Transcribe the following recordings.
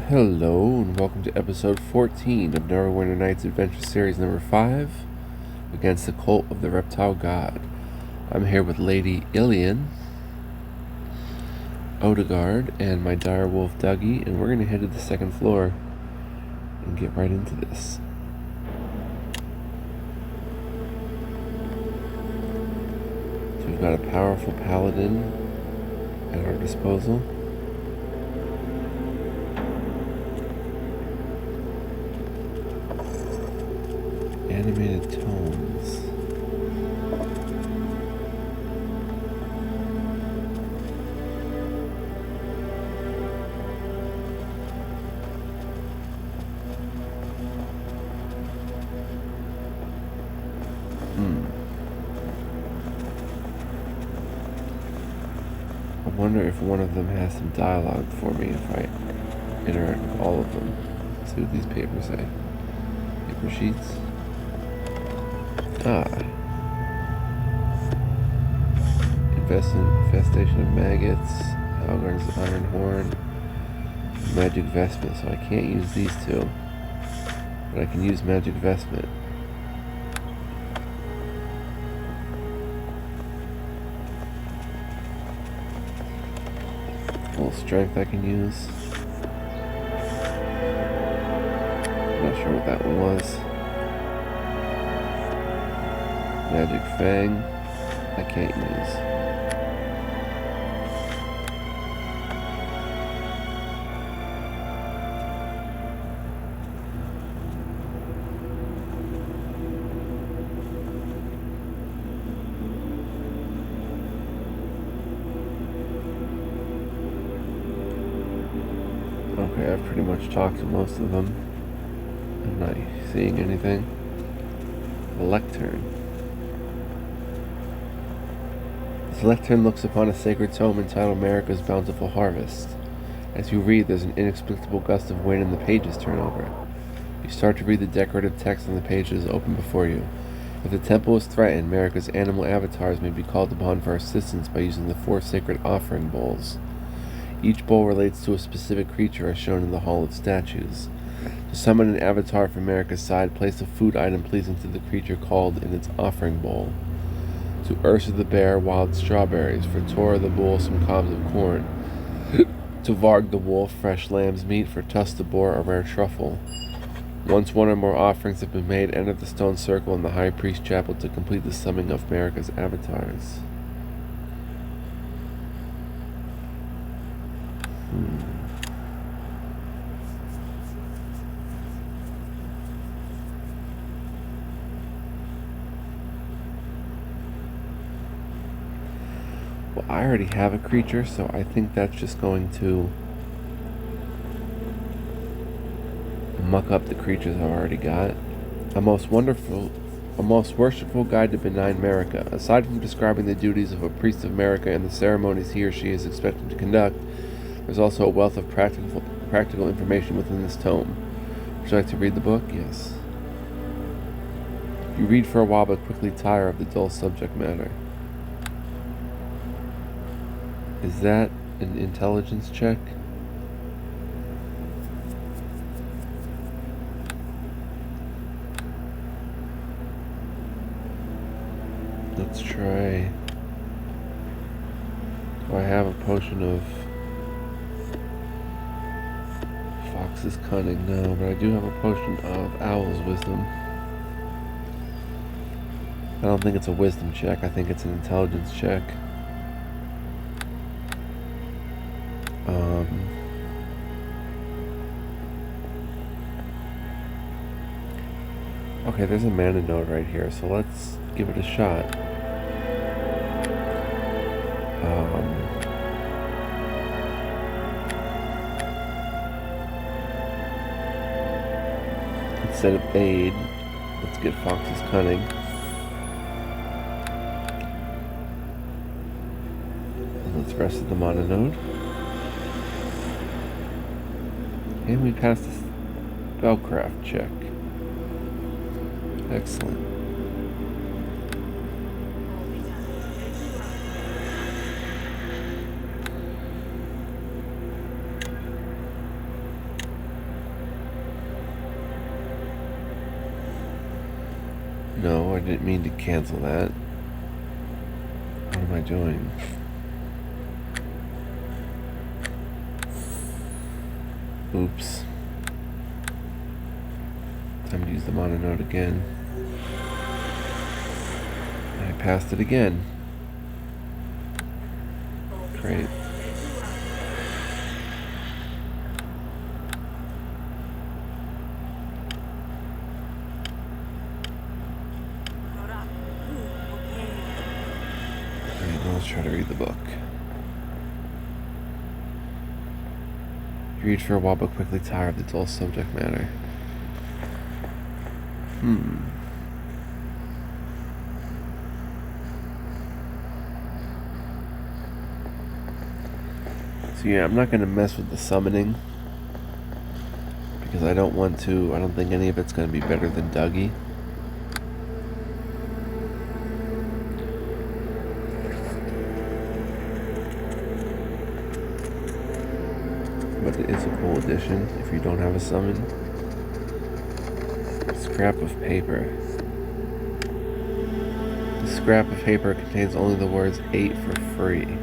Hello, and welcome to episode 14 of Neverwinter Nights Adventure Series number 5, Against the Cult of the Reptile God. I'm here with Lady Ilian, Odegaard, and my direwolf Dougie, and we're going to head to the second floor and get right into this. So we've got a powerful paladin at our disposal. Animated tomes. I wonder if one of them has some dialogue for me if I interact with all of them. Let's see what these papers say. Paper sheets. Infestation of maggots, Algar's iron horn, magic vestment. So I can't use these two, but I can use magic vestment. Full strength I can use. Not sure what that one was. Magic Fang, I can't use. Okay, I've pretty much talked to most of them. I'm not seeing anything. A lectern. This lectern looks upon a sacred tome entitled America's Bountiful Harvest. As you read, there's an inexplicable gust of wind and the pages turn over. You start to read the decorative text on the pages open before you. If the temple is threatened, America's animal avatars may be called upon for assistance by using the 4 sacred offering bowls. Each bowl relates to a specific creature as shown in the Hall of Statues. To summon an avatar from America's side, place a food item pleasing to the creature called in its offering bowl. To Ursa the bear, wild strawberries. For Tora the bull, some cobs of corn. To Varg the wolf, fresh lamb's meat. For Tuss the boar, a rare truffle. Once one or more offerings have been made, enter the stone circle in the High Priest Chapel to complete the summoning of America's avatars. Well, I already have a creature, so I think that's just going to muck up the creatures I've already got. A most worshipful guide to benign America. Aside from describing the duties of a priest of America and the ceremonies he or she is expected to conduct, there's also a wealth of practical information within this tome. Would you like to read the book? Yes. You read for a while but quickly tire of the dull subject matter. Is that an intelligence check? Let's try. Do I have a potion of Fox's Cunning? No, but I do have a potion of Owl's Wisdom. I don't think it's a wisdom check. I think it's an intelligence check. Okay, there's a mana node right here, so let's give it a shot. Instead of aid, let's get Fox's Cunning. And let's rest the mana node. And we passed the spellcraft check. Excellent. No, I didn't mean to cancel that. What am I doing? Oops. Time to use the mono note again. I passed it again. Great. Alright, now let's try to read the book. You read for a while but quickly tire of the dull subject matter. So yeah, I'm not going to mess with the summoning. Because I don't think any of it's going to be better than Dougie. But it is a cool addition if you don't have a summon. Scrap of paper. The scrap of paper contains only the words 8 for free.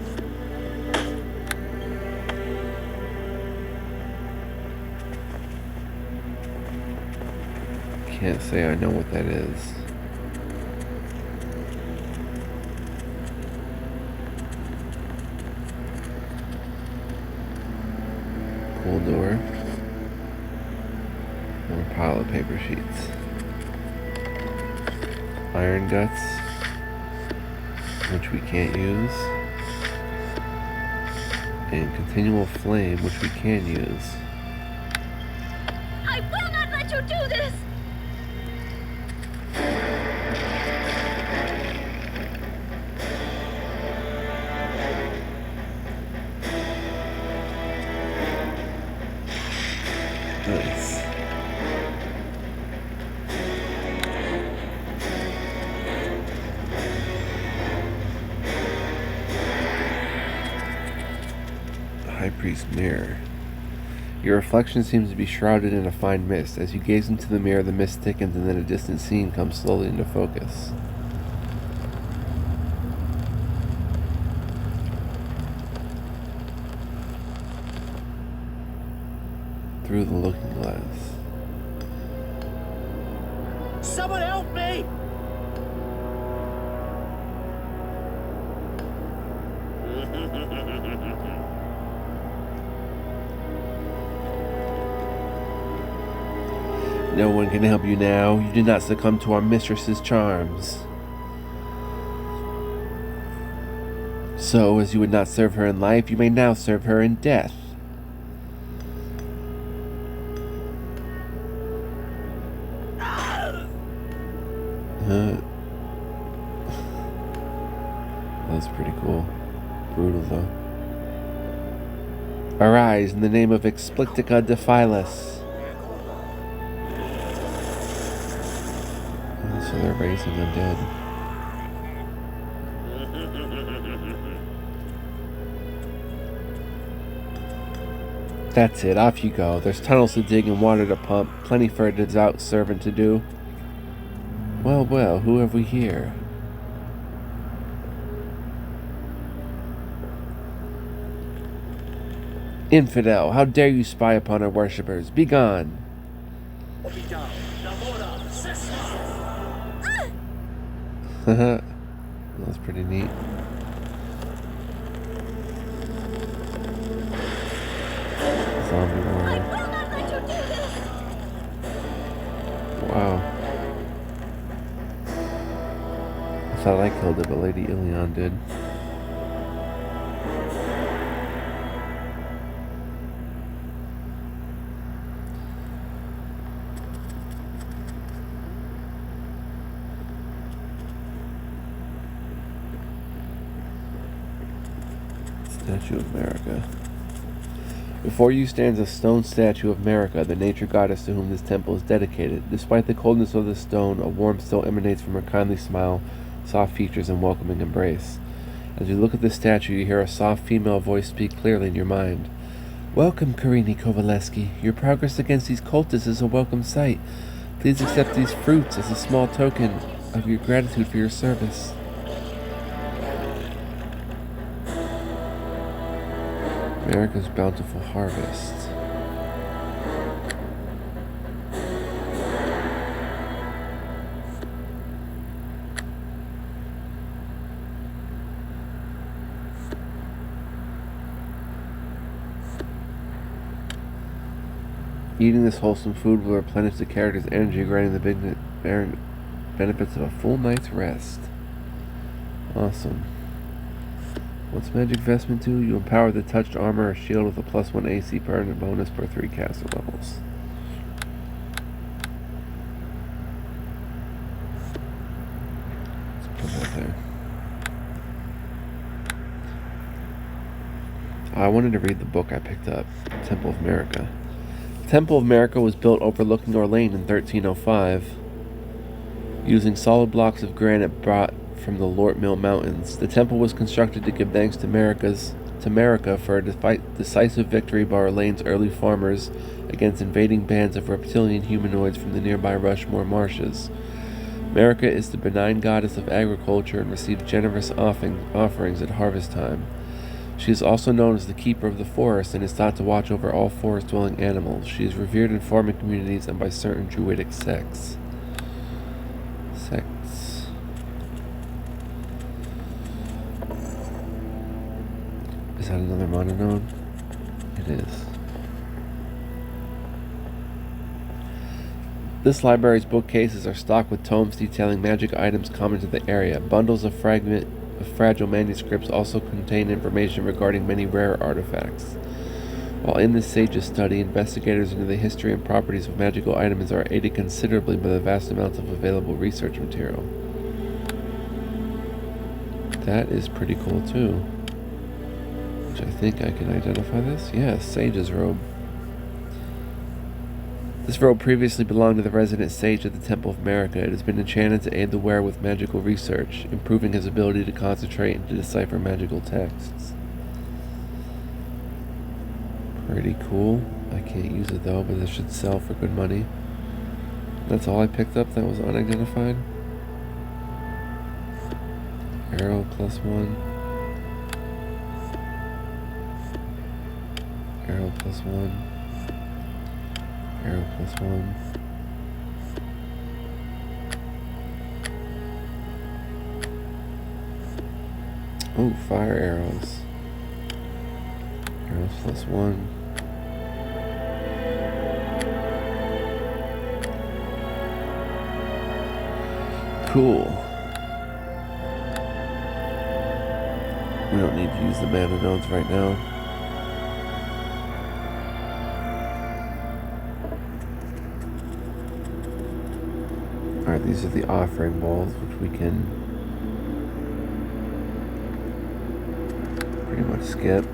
Can't say I know what that is. Cool door. More pile of paper sheets. Iron guts, which we can't use. And continual flame, which we can use. I will not let you do this! Nice. The High Priest mirror. Your reflection seems to be shrouded in a fine mist. As you gaze into the mirror, the mist thickens and then a distant scene comes slowly into focus. Through the looking glass. Someone help me! No one can help you now. You did not succumb to our mistress's charms. So, as you would not serve her in life, you may now serve her in death. That's pretty cool. Brutal, though. Arise in the name of Explictica Defilis. So they're raising undead. That's it, off you go. There's tunnels to dig and water to pump. Plenty for a devout servant to do. Well, well, who have we here? Infidel, how dare you spy upon our worshippers? Begone! That's pretty neat. Zombie warrior. Wow. I thought I killed it, but Lady Ilion did. Statue of America. Before you stands a stone statue of America, the nature goddess to whom this temple is dedicated. Despite the coldness of the stone, a warmth still emanates from her kindly smile, soft features, and welcoming embrace. As you look at the statue, you hear a soft female voice speak clearly in your mind. Welcome, Karini Kovaleski. Your progress against these cultists is a welcome sight. Please accept these fruits as a small token of your gratitude for your service. America's bountiful harvest. Eating this wholesome food will replenish the character's energy, granting the benefits of a full night's rest. Awesome. What's Magic Vestment do? You empower the touched armor or shield with a +1 AC permanent bonus per 3 caster levels. Let's put that there. I wanted to read the book I picked up, Temple of America. The Temple of America was built overlooking Orleans in 1305, using solid blocks of granite brought from the Lort Mill Mountains. The temple was constructed to give thanks to America for a decisive victory by Orleans' early farmers against invading bands of reptilian humanoids from the nearby Rushmore marshes. America is the benign goddess of agriculture and received generous offerings at harvest time. She is also known as the keeper of the forest and is thought to watch over all forest-dwelling animals. She is revered in farming communities and by certain druidic sects. Is that another mononode? It is. This library's bookcases are stocked with tomes detailing magic items common to the area. Bundles of fragile manuscripts also contain information regarding many rare artifacts. While in this sage's study, investigators into the history and properties of magical items are aided considerably by the vast amounts of available research material. That is pretty cool too. Which I think I can identify this. Yes, Sage's robe. This robe previously belonged to the resident sage at the Temple of America. It has been enchanted to aid the wearer with magical research, improving his ability to concentrate and to decipher magical texts. Pretty cool. I can't use it though, but it should sell for good money. That's all I picked up that was unidentified. Arrow +1. Arrow +1. Arrow +1. Oh, fire arrows. Arrows +1. Cool. We don't need to use the mana nodes right now. Alright, these are the offering bowls, which we can pretty much skip.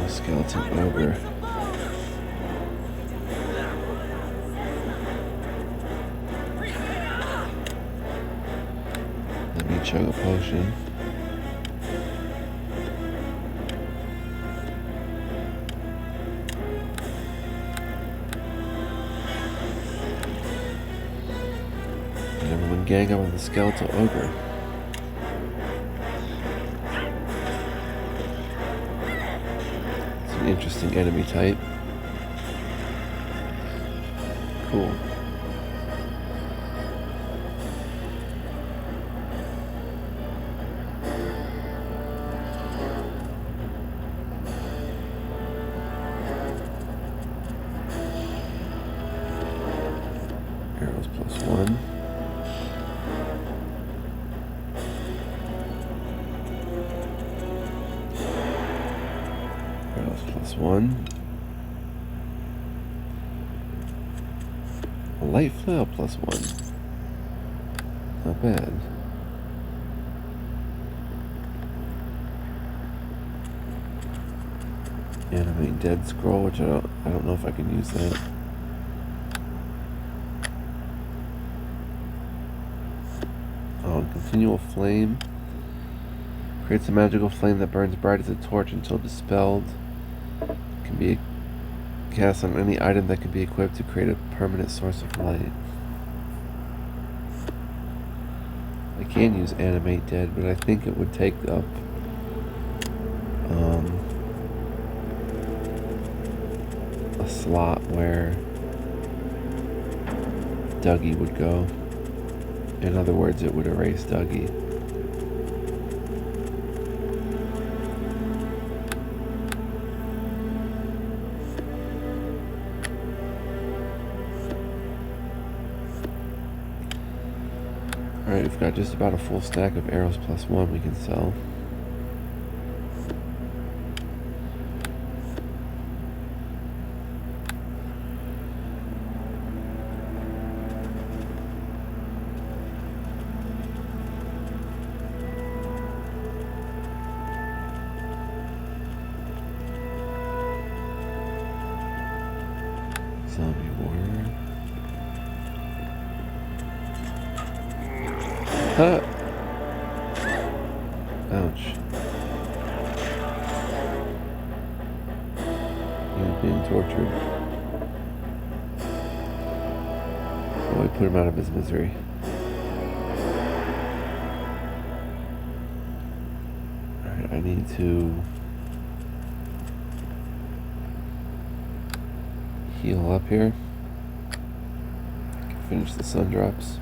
Skeleton ogre. Let me chug a potion. And everyone gang up on the skeletal ogre. Interesting enemy type. Cool. Arrows +1. +1. A light flail +1. Not bad. Animate dead scroll, which I don't know if I can use that. Continual flame. Creates a magical flame that burns bright as a torch until dispelled. Can be cast on any item that can be equipped to create a permanent source of light. I can use Animate Dead, but I think it would take up a slot where Dougie would go. In other words, it would erase Dougie. Alright, we've got just about a full stack of arrows plus one we can sell. Zombie warrior. Huh. Ouch. He's being tortured. Oh, we put him out of his misery. Alright, I need to heal up here. Finish the sun drops.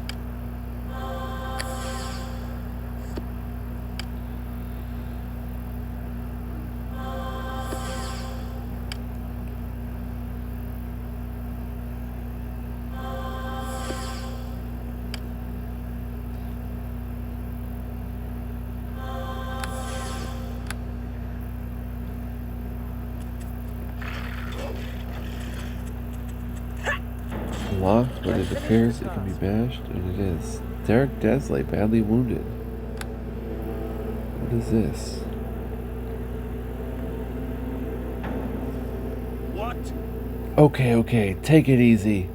Locked, but it appears it can be bashed, and it is. Derek Desley, badly wounded. What is this? What? Okay, take it easy.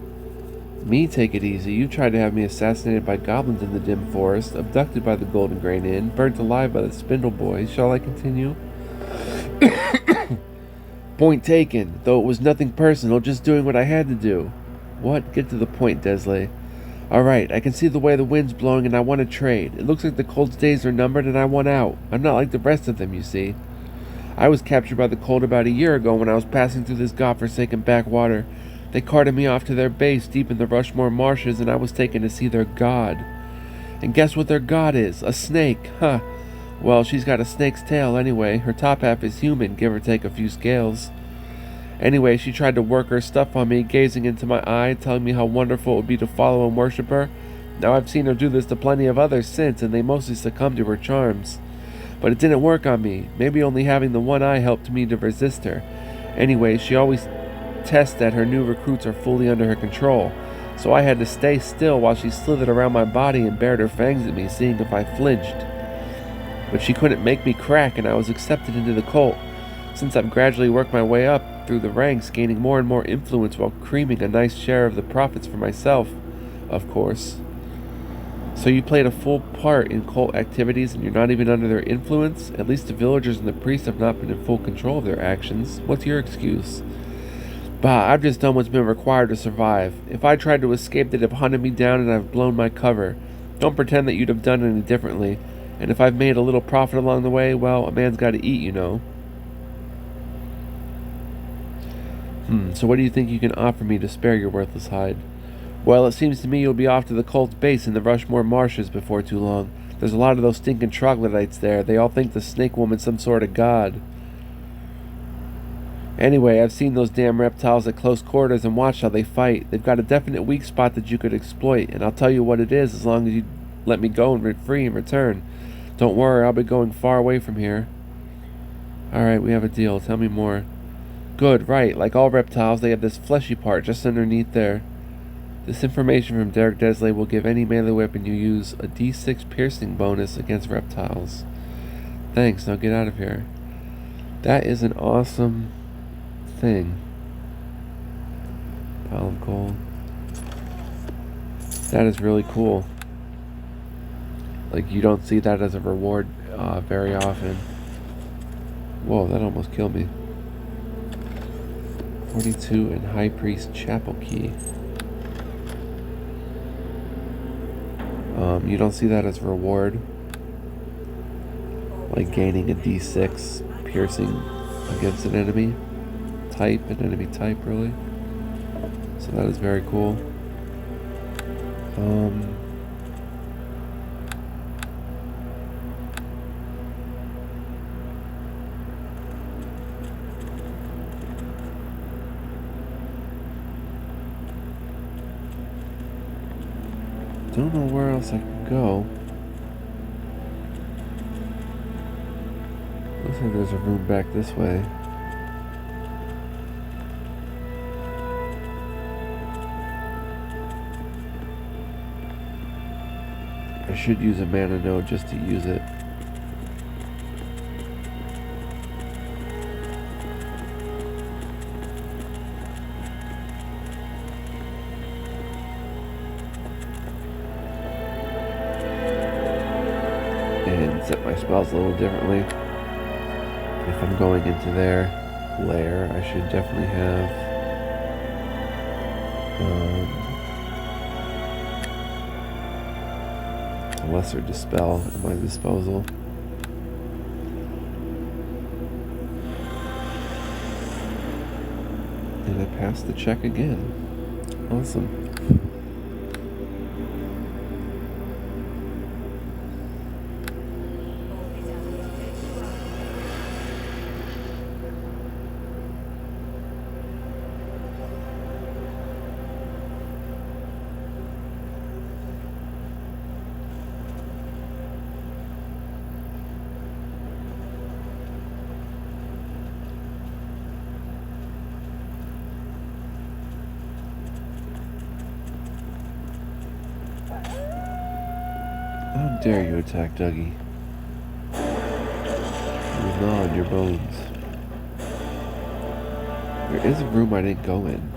Me take it easy? You tried to have me assassinated by goblins in the dim forest, abducted by the Golden Grain Inn, burnt alive by the Spindle Boys. Shall I continue? Point taken, though it was nothing personal, just doing what I had to do. What? Get to the point, Desley. Alright, I can see the way the wind's blowing and I want to trade. It looks like the cold's days are numbered and I want out. I'm not like the rest of them, you see. I was captured by the cold about a year ago when I was passing through this godforsaken backwater. They carted me off to their base deep in the Rushmore marshes and I was taken to see their god. And guess what their god is? A snake, huh. Well, she's got a snake's tail anyway. Her top half is human, give or take a few scales. Anyway, she tried to work her stuff on me, gazing into my eye, telling me how wonderful it would be to follow and worship her. Now I've seen her do this to plenty of others since, and they mostly succumbed to her charms. But it didn't work on me. Maybe only having the one eye helped me to resist her. Anyway, she always tests that her new recruits are fully under her control. So I had to stay still while she slithered around my body and bared her fangs at me, seeing if I flinched. But she couldn't make me crack, and I was accepted into the cult. Since I've gradually worked my way up through the ranks, gaining more and more influence while creaming a nice share of the profits for myself, of course. So you played a full part in cult activities and you're not even under their influence? At least the villagers and the priests have not been in full control of their actions. What's your excuse? Bah, I've just done what's been required to survive. If I tried to escape, they'd have hunted me down and I've blown my cover. Don't pretend that you'd have done any differently. And if I've made a little profit along the way, well, a man's got to eat, you know. So what do you think you can offer me to spare your worthless hide? Well, it seems to me you'll be off to the cult's base in the Rushmore marshes before too long. There's a lot of those stinking troglodytes there. They all think the snake woman's some sort of god. Anyway, I've seen those damn reptiles at close quarters and watched how they fight. They've got a definite weak spot that you could exploit, and I'll tell you what it is as long as you let me go and free in return. Don't worry, I'll be going far away from here. Alright, we have a deal. Tell me more. Good, right. Like all reptiles, they have this fleshy part just underneath there. This information from Derek Desley will give any melee weapon you use a d6 piercing bonus against reptiles. Thanks, now get out of here. That is an awesome thing. Pile of gold. That is really cool. Like, you don't see that as a reward very often. Whoa, that almost killed me. 42 and High Priest Chapel Key. You don't see that as a reward. Like gaining a d6 piercing against an enemy type, really. So that is very cool. Don't know where else I can go. Looks like there's a room back this way. I should use a mana node just to use it. And set my spells a little differently. If I'm going into their lair, I should definitely have a lesser dispel at my disposal. And I passed the check again. Awesome. How dare you attack Dougie? You gnaw on your bones. There is a room I didn't go in.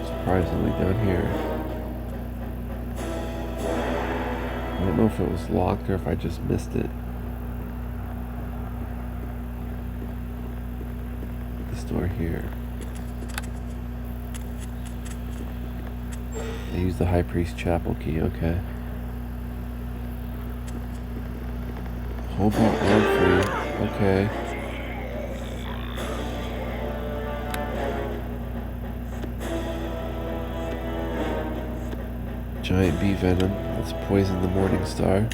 Surprisingly, down here. I don't know if it was locked or if I just missed it. This door here. I used the High Priest Chapel key, okay. Hobart Arm Free, okay. Giant bee venom, let's poison the Morning Star.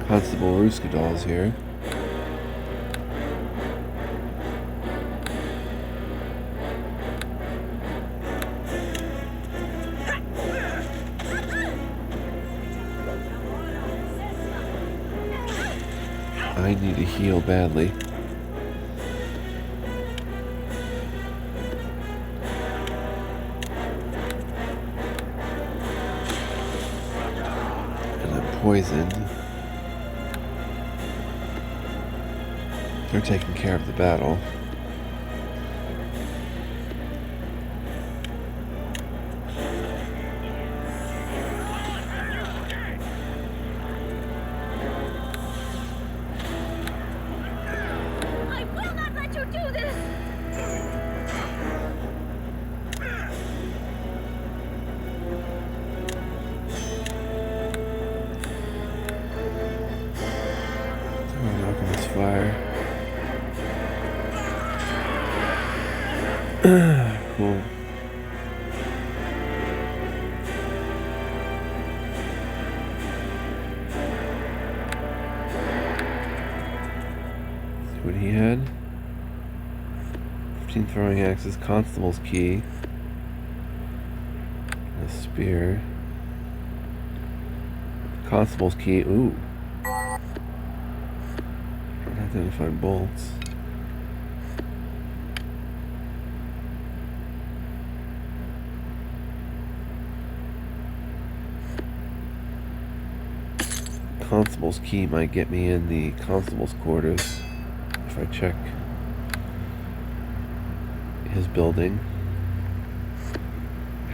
Constable Ruskadal's here. I need to heal badly. And I'm poisoned. They're taking care of the battle. Fire. Cool. See what he had. 15 throwing axes, constable's key, a spear. Constable's key. Ooh. Identified bolts. Constable's key might get me in the constable's quarters if I check his building.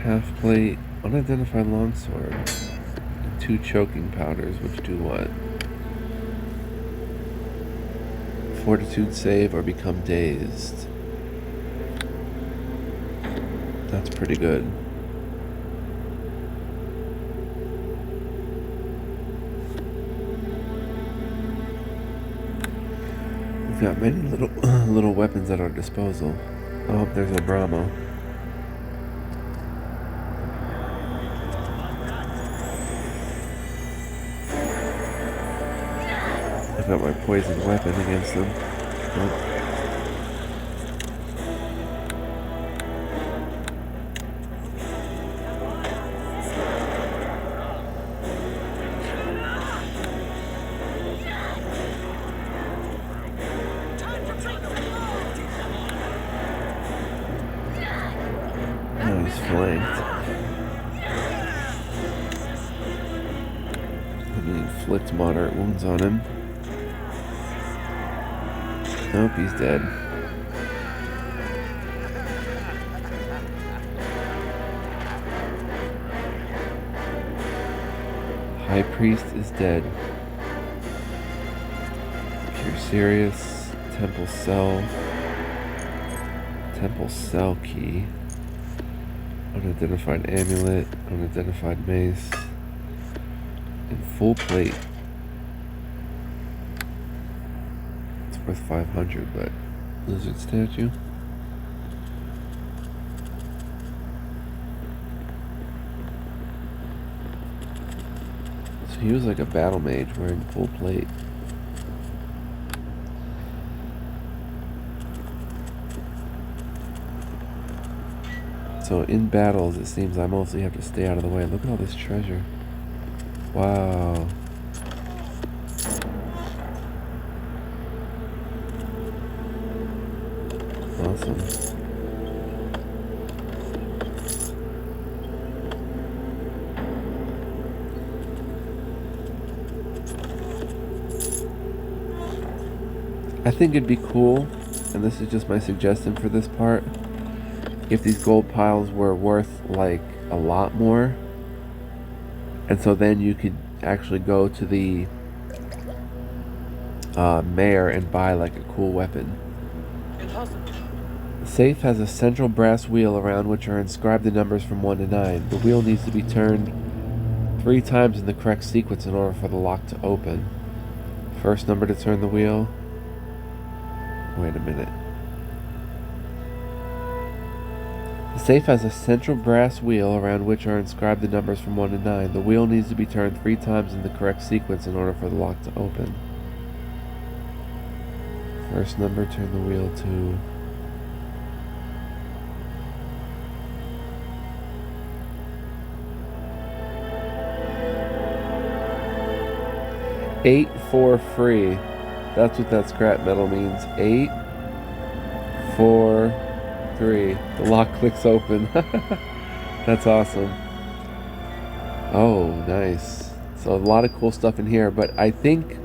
Half plate, Unidentified longsword. And 2 choking powders, which do what? Fortitude save or become dazed. That's pretty good. We've got many little weapons at our disposal. Oh, there's a Brahmo. I've got my poison weapon against them. Oh. Now he's flanked. He inflicts moderate wounds on him. Nope, he's dead. High Priest is dead. Pure Sirius, Temple Cell Key, Unidentified Amulet, Unidentified Mace, and Full Plate. It's worth 500, but Lizard Statue. So he was like a battle mage wearing full plate. So in battles, it seems I mostly have to stay out of the way. Look at all this treasure. Wow. Awesome. I think it'd be cool, and this is just my suggestion for this part, if these gold piles were worth like a lot more, and so then you could actually go to the mayor and buy like a cool weapon. The safe has a central brass wheel around which are inscribed the numbers from 1 to 9. The wheel needs to be turned 3 times in the correct sequence in order for the lock to open. First number to turn the wheel. Wait a minute. The safe has a central brass wheel around which are inscribed the numbers from 1 to 9. The wheel needs to be turned 3 times in the correct sequence in order for the lock to open. First number, turn the wheel to... Eight for free. That's what that scrap metal means. 8, 4, 3. The lock clicks open. That's awesome. Oh, nice. So a lot of cool stuff in here, but I think,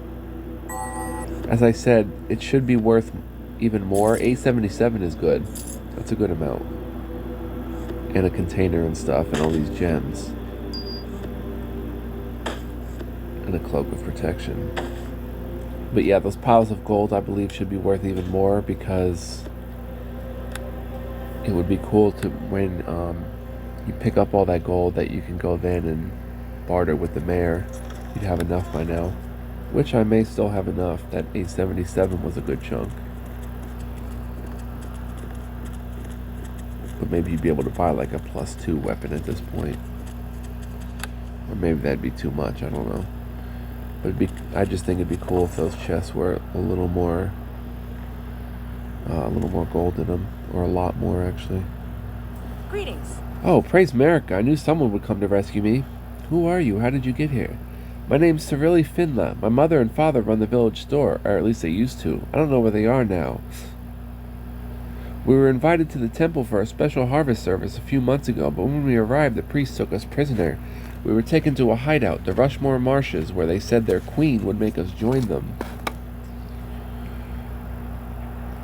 as I said, it should be worth even more. 877 is good. That's a good amount. And a container and stuff and all these gems. And a cloak of protection. But yeah, those piles of gold I believe should be worth even more, because it would be cool to, when you pick up all that gold, that you can go then and barter with the mayor. You'd have enough by now, which I may still have enough. That 877 was a good chunk, but maybe you'd be able to buy like a +2 weapon at this point, or maybe that'd be too much. I don't know. But I just think it'd be cool if those chests were a little more gold in them, or a lot more actually. Greetings. Oh, praise America! I knew someone would come to rescue me. Who are you? How did you get here? My name's Cirili Finla. My mother and father run the village store, or at least they used to. I don't know where they are now. We were invited to the temple for a special harvest service a few months ago, but when we arrived, the priest took us prisoner. We were taken to a hideout, the Rushmore Marshes, where they said their queen would make us join them.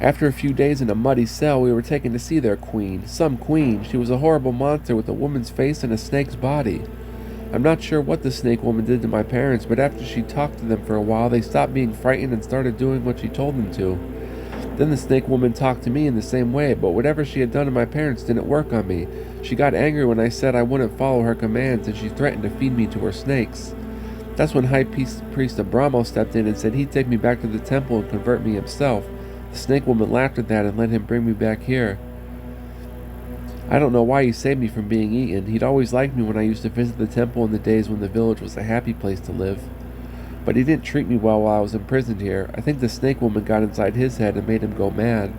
After a few days in a muddy cell, we were taken to see their queen. Some queen. She was a horrible monster with a woman's face and a snake's body. I'm not sure what the snake woman did to my parents, but after she talked to them for a while, they stopped being frightened and started doing what she told them to. Then the snake woman talked to me in the same way, but whatever she had done to my parents didn't work on me. She got angry when I said I wouldn't follow her commands, and she threatened to feed me to her snakes. That's when High Priest Abramo stepped in and said he'd take me back to the temple and convert me himself. The snake woman laughed at that and let him bring me back here. I don't know why he saved me from being eaten. He'd always liked me when I used to visit the temple in the days when the village was a happy place to live. But he didn't treat me well while I was imprisoned here. I think the snake woman got inside his head and made him go mad.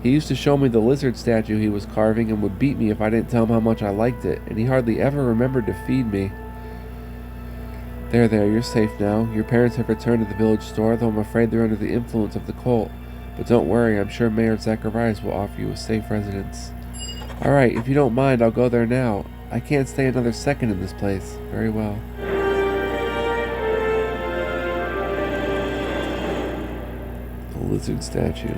He used to show me the lizard statue he was carving and would beat me if I didn't tell him how much I liked it, and he hardly ever remembered to feed me. There, you're safe now. Your parents have returned to the village store, though I'm afraid they're under the influence of the cult. But don't worry, I'm sure Mayor Zacharias will offer you a safe residence. Alright, if you don't mind, I'll go there now. I can't stay another second in this place. Very well. The lizard statue.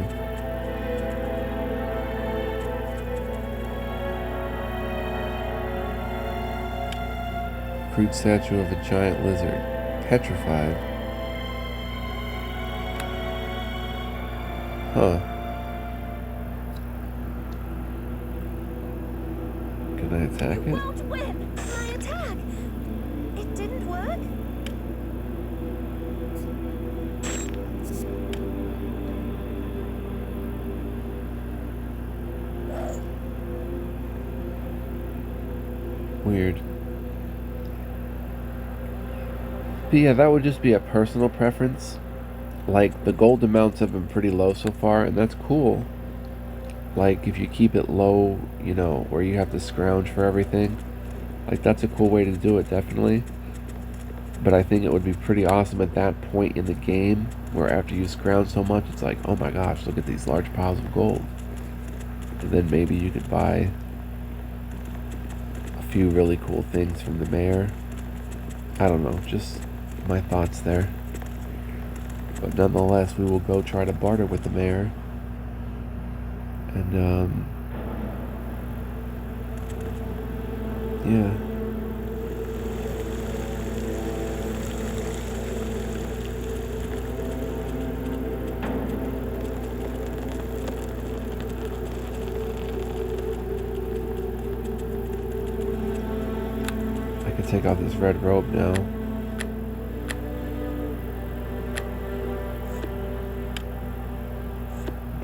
Crude statue of a giant lizard. Petrified. Huh. Can I attack it? Won't win. My attack. It didn't work. Weird. But yeah, that would just be a personal preference. Like, the gold amounts have been pretty low so far, and that's cool. Like, if you keep it low, you know, where you have to scrounge for everything, like, that's a cool way to do it, definitely. But I think it would be pretty awesome at that point in the game, where after you scrounge so much, it's like, oh my gosh, look at these large piles of gold. And then maybe you could buy a few really cool things from the mayor. I don't know, just my thoughts there. But nonetheless, we will go try to barter with the mayor. And, yeah. I could take off this red robe now.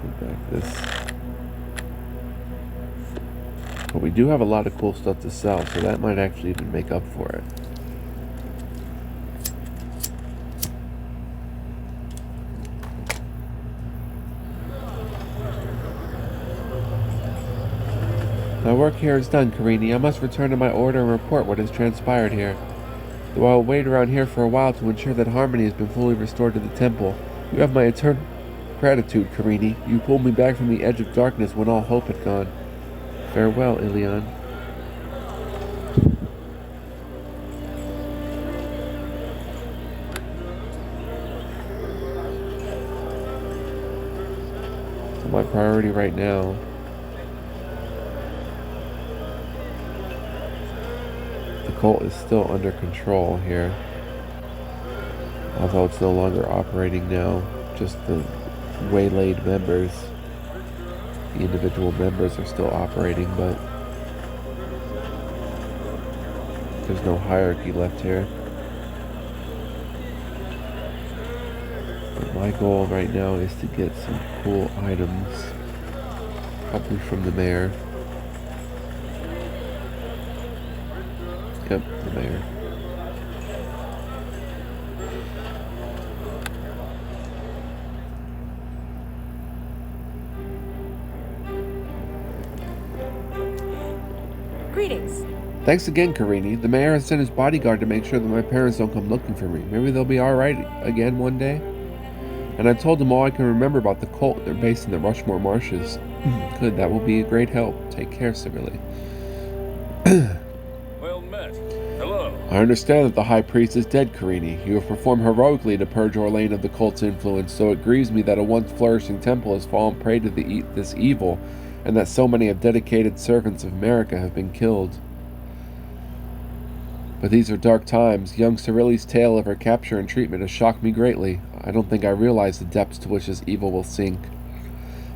Put back this. But we do have a lot of cool stuff to sell, so that might actually even make up for it. My work here is done, Karini. I must return to my order and report what has transpired here. Though I will wait around here for a while to ensure that harmony has been fully restored to the temple. You have my eternal gratitude, Karini. You pulled me back from the edge of darkness when all hope had gone. Farewell, Ilion. So my priority right now the cult is still under control here. Although it's no longer operating now, just the waylaid members. The individual members are still operating, but there's no hierarchy left here. But my goal right now is to get some cool items, probably from the mayor. Yep, the mayor. Greetings. Thanks again, Karini. The mayor has sent his bodyguard to make sure that my parents don't come looking for me. Maybe they'll be alright again one day. And I told them all I can remember about the cult. They're based in the Rushmore Marshes. Good, that will be a great help. Take care, Civilly. Well met. Hello. I understand that the High Priest is dead, Karini. You have performed heroically to purge Orlane of the cult's influence, so it grieves me that a once flourishing temple has fallen prey to this evil, and that so many of dedicated servants of America have been killed. But these are dark times. Young Cyrilli's tale of her capture and treatment has shocked me greatly. I don't think I realize the depths to which this evil will sink.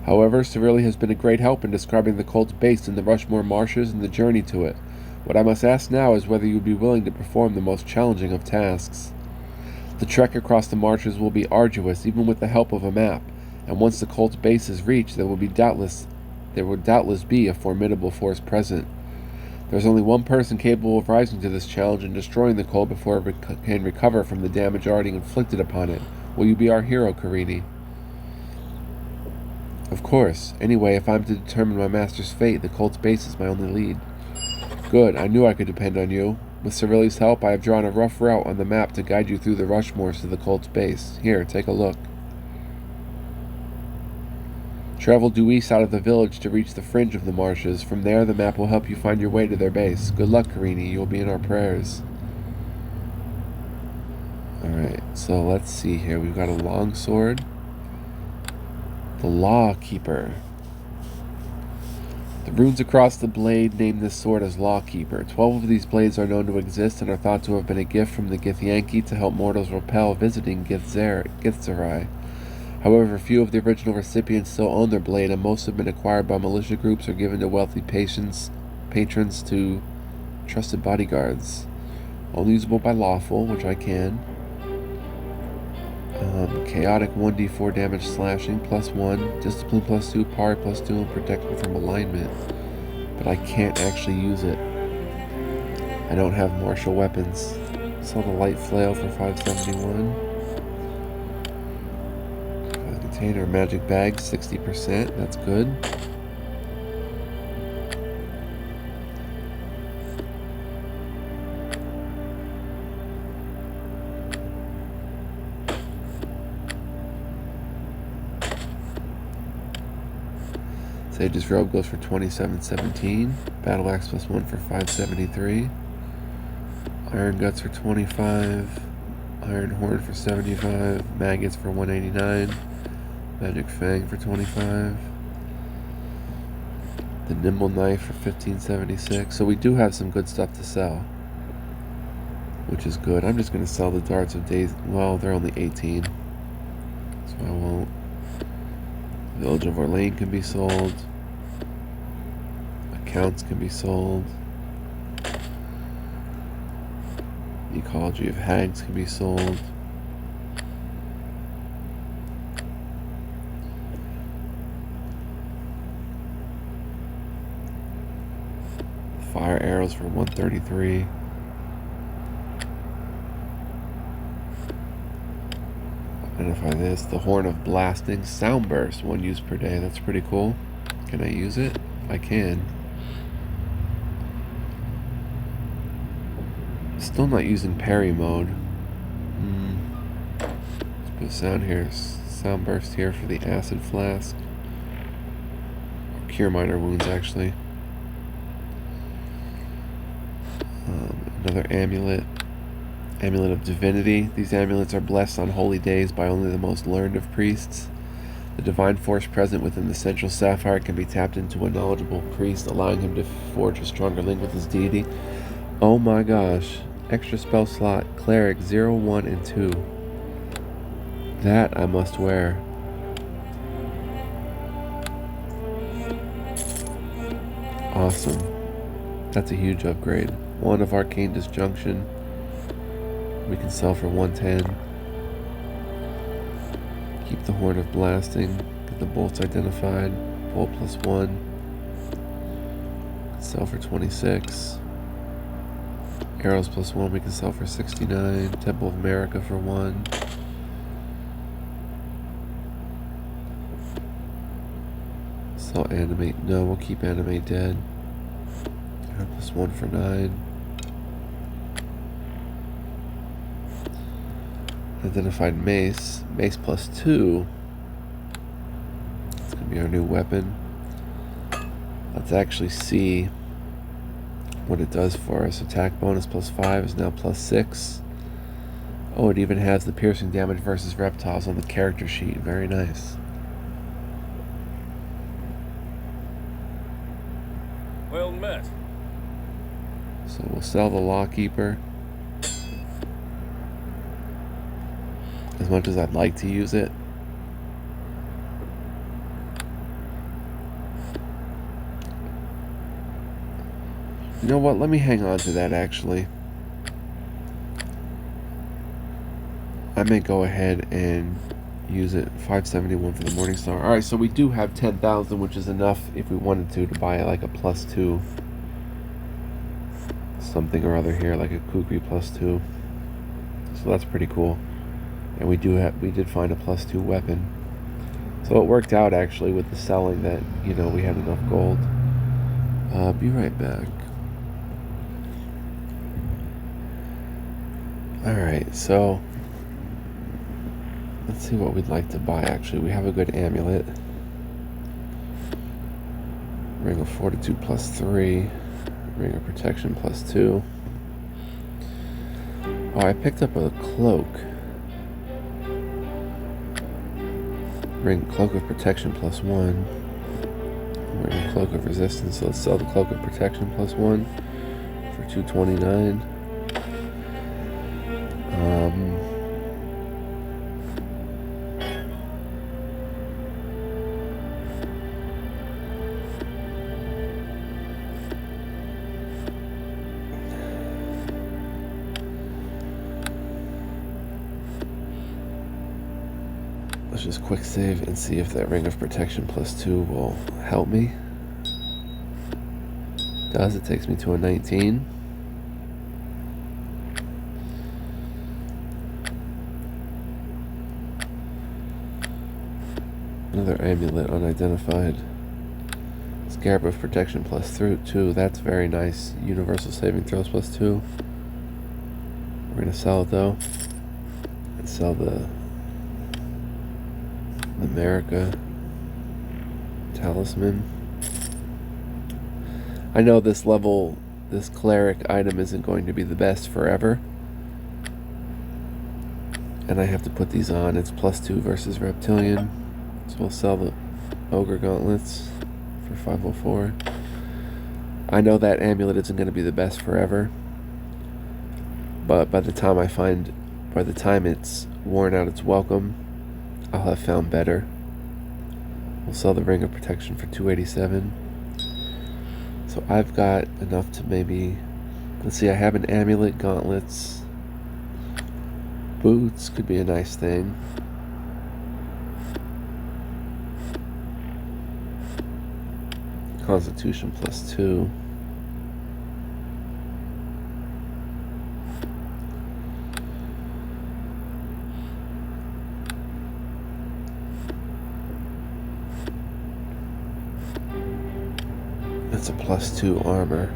However, Cyrilli has been a great help in describing the cult's base in the Rushmore marshes and the journey to it. What I must ask now is whether you would be willing to perform the most challenging of tasks. The trek across the marshes will be arduous, even with the help of a map, and once the cult's base is reached, there will doubtless be a formidable force present. There is only one person capable of rising to this challenge and destroying the cult before it can recover from the damage already inflicted upon it. Will you be our hero, Karini? Of course. Anyway, if I'm to determine my master's fate, the cult's base is my only lead. Good. I knew I could depend on you. With Cyrilli's help, I have drawn a rough route on the map to guide you through the Rushmores to the cult's base. Here, take a look. Travel due east out of the village to reach the fringe of the marshes. From there, the map will help you find your way to their base. Good luck, Karini. You'll be in our prayers. Alright, so let's see here. We've got a longsword. The Lawkeeper. The runes across the blade name this sword as Lawkeeper. 12 of these blades are known to exist and are thought to have been a gift from the Githyanki to help mortals repel visiting Githzerai. However, few of the original recipients still own their blade, and most have been acquired by militia groups or given to wealthy patrons to trusted bodyguards. Only usable by lawful, which I can. Chaotic 1d4 damage slashing, +1. Discipline +2, Pari +2, and protection from alignment. But I can't actually use it. I don't have martial weapons. Saw the light flail for 571. Container magic bag 60%. That's good. Sage's robe goes for 2717. Battle axe +1 for 573. Iron guts for 25. Iron horn for 75. Maggots for 189. Magic Fang for 25. The Nimble Knife for 1576. So we do have some good stuff to sell, which is good. I'm just going to sell the Darts of Days. Well, they're only 18, so I won't. Village of Orlane can be sold. Accounts can be sold. The Ecology of Hags can be sold. Fire arrows for 133. Identify this. The Horn of Blasting. Sound burst. 1 use per day. That's pretty cool. Can I use it? I can. Still not using parry mode. Let's put sound here. Sound burst here for the acid flask. Or cure minor wounds, actually. Another amulet. Amulet of Divinity. These amulets are blessed on holy days by only the most learned of priests. The divine force present within the central sapphire can be tapped into a knowledgeable priest, allowing him to forge a stronger link with his deity. Oh my gosh. Extra spell slot. Cleric 0, 1, and 2. That I must wear. Awesome. That's a huge upgrade. 1 of Arcane Disjunction. We can sell for 110. Keep the Horn of Blasting. Get the bolts identified. Bolt +1. Sell for 26. Arrows +1 we can sell for 69. Temple of America for 1. Sell Animate. No, we'll keep Animate dead. Arrow +1 for 9. Identified mace. Mace +2. It's going to be our new weapon. Let's actually see what it does for us. Attack bonus +5 is now +6. Oh, it even has the piercing damage versus reptiles on the character sheet. Very nice. Well met. So we'll sell the Lawkeeper. As much as I'd like to use it. You know what? Let me hang on to that, actually. I may go ahead and use it. 571 for the Morningstar. Alright, so we do have 10,000, which is enough if we wanted to buy like a +2 something or other here, like a Kukri +2. So that's pretty cool. And we did find a +2 weapon. So it worked out actually with the selling that, you know, we had enough gold. Be right back. Alright, so let's see what we'd like to buy actually. We have a good amulet. Ring of Fortitude +3. Ring of Protection +2. Oh, I picked up a cloak. Cloak of Protection +1. Ring Cloak of Resistance. So let's sell the Cloak of Protection +1 for 229. Let's just quick save and see if that Ring of Protection +2 will help me. Does. It takes me to a 19. Another amulet unidentified. Scarab of Protection +2. That's very nice. Universal saving throws +2. We're gonna sell it though. And sell the America Talisman. I know this cleric item isn't going to be the best forever. And I have to put these on. It's +2 versus Reptilian. So we'll sell the Ogre Gauntlets for 504. I know that amulet isn't going to be the best forever. But by the time it's worn out its welcome, I'll have found better. We'll sell the Ring of Protection for 287. So I've got enough to maybe... Let's see, I have an amulet, gauntlets. Boots could be a nice thing. Constitution +2. That's a +2 armor.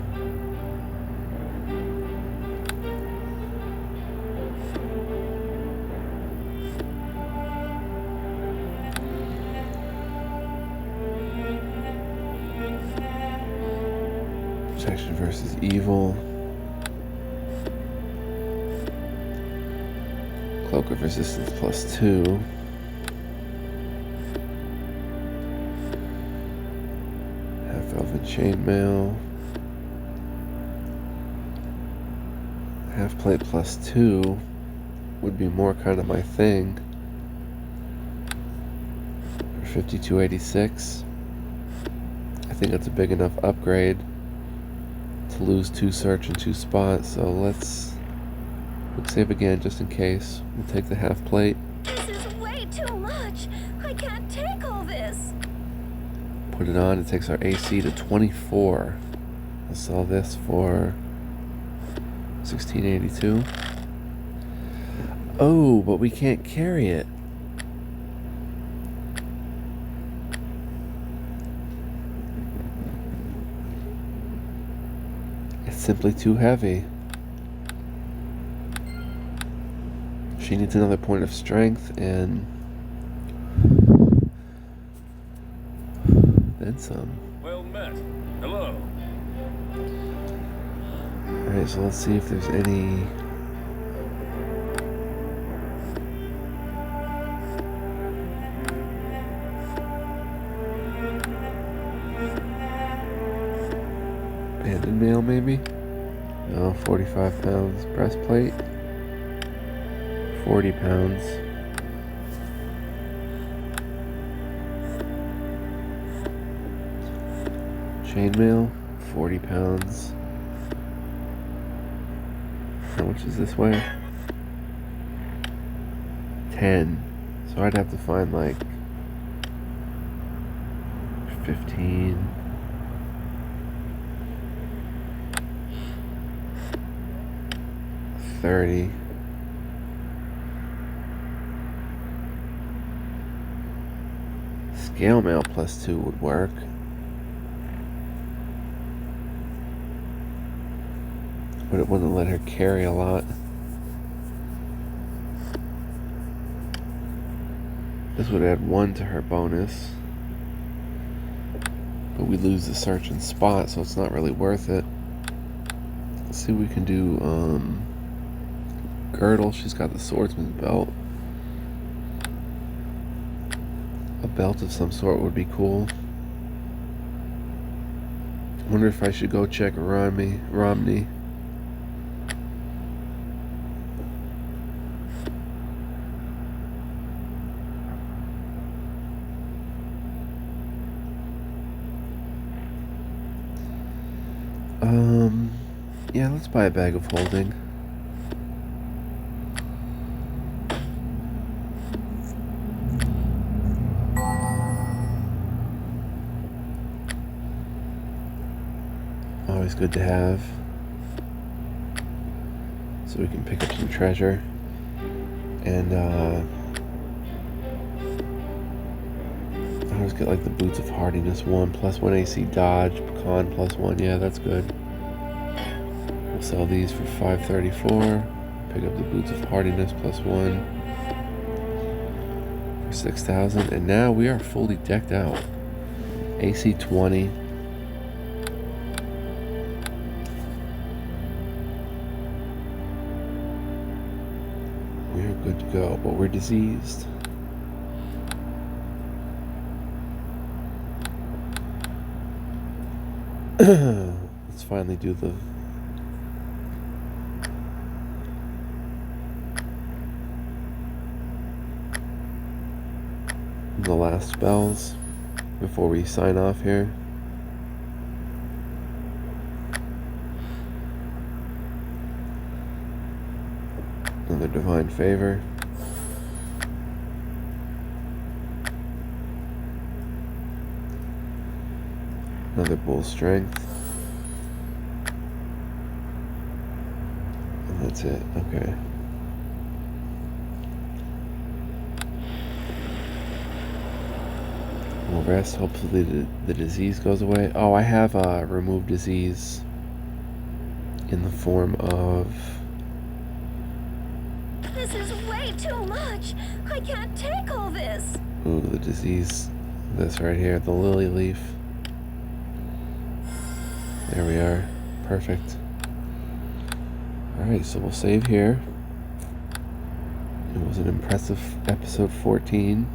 Protection versus evil. Cloak of Resistance +2. Half-Elven Chainmail. Half-Plate +2 would be more kind of my thing. For 5286. I think that's a big enough upgrade to lose 2 search and 2 spot, so let's quick save again just in case. We'll take the half plate. This is way too much. I can't take all this. Put it on. It takes our AC to 24. I'll sell this for 1682. Oh, but we can't carry it. It's simply too heavy. She needs another point of strength and then some. Well met. Hello. Alright, so let's see if there's any... Abandoned mail, maybe? No, 45 pounds. Breastplate? 40 pounds. Chainmail? 40 pounds. How much is this weigh? 10. So I'd have to find like 15. $30. Scale mail plus 2 would work. But it wouldn't let her carry a lot. This would add 1 to her bonus. But we lose the search and spot, so it's not really worth it. Let's see what we can do. Girdle, she's got the swordsman's belt. A belt of some sort would be cool. I wonder if I should go check Romney. Yeah, let's buy a bag of holding. Always good to have. So we can pick up some treasure. And I always get like the boots of hardiness 1 plus 1 AC dodge, pecan plus 1. Yeah, that's good. We'll sell these for $534. Pick up the boots of hardiness plus 1 for $6,000. And now we are fully decked out. AC 20. We're good to go, but we're diseased. Let's finally do the last spells before we sign off here. Another divine favor. Another bull strength. And that's it. Okay. We'll rest. Hopefully the disease goes away. Oh, I have removed disease in the form of... This is way too much. I can't take all this. Ooh, the disease. This right here, the lily leaf. There we are. Perfect. Alright, so we'll save here. It was an impressive episode 14.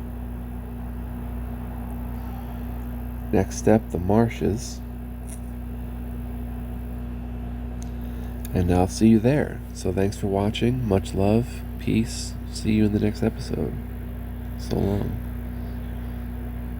Next step, the marshes. And I'll see you there. So thanks for watching. Much love. Peace. See you in the next episode. So long.